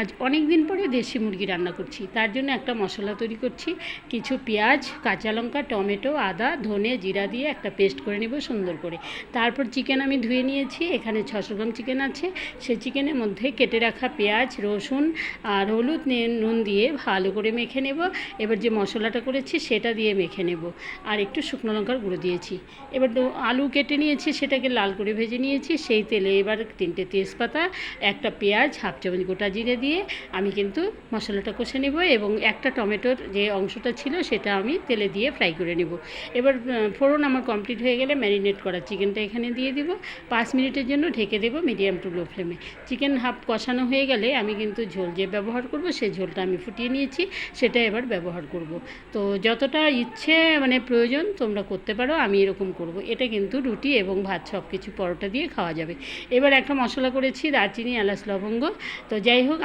আজ অনেক দিন পরে দেশি মুরগি রান্না করছি। তার জন্য একটা মশলা তৈরি করছি। কিছু পেঁয়াজ, কাঁচা লঙ্কা, টমেটো, আদা, ধনে, জিরা দিয়ে একটা পেস্ট করে নেব সুন্দর করে। তারপর চিকেন আমি ধুয়ে নিয়েছি, এখানে 600 গ্রাম চিকেন আছে। সেই চিকেনের মধ্যে কেটে রাখা পেঁয়াজ, রসুন আর হলুদ, নুন দিয়ে ভালো করে মেখে নেব। এবার যে মশলাটা করেছি সেটা দিয়ে মেখে নেব। আর একটু শুকনো লঙ্কার গুঁড়ো দিয়েছি। এবার আলু কেটে নিয়েছি, সেটাকে লাল করে ভেজে নিয়েছি। সেই তেলে এবার 3টে তেজপাতা, একটা পেঁয়াজ, হাফ চামচ গোটা জিরে দিয়ে আমি কিন্তু মশলাটা কষে নেব এবং একটা টমেটোর যে অংশটা ছিল সেটা আমি তেলে দিয়ে ফ্রাই করে নেব। এবার ফোড়ন আমার কমপ্লিট হয়ে গেলে ম্যারিনেট করা চিকেনটা এখানে দিয়ে দিব। 5 মিনিটের জন্য ঢেকে দেব মিডিয়াম টু লো ফ্লেমে। চিকেন হাফ কষানো হয়ে গেলে আমি কিন্তু ঝোল যে ব্যবহার করব সেই ঝোলটা আমি ফুটিয়ে নিয়েছি, সেটা এবার ব্যবহার করব। তো যতটা ইচ্ছে প্রয়োজন তোমরা করতে পারো, আমি এরকম করব। এটা কিন্তু রুটি এবং ভাত সব কিছু পরোটা দিয়ে খাওয়া যাবে। এবার একটা মশলা করেছি, দারচিনি, এলাচ, লবঙ্গ। তো যাই হোক,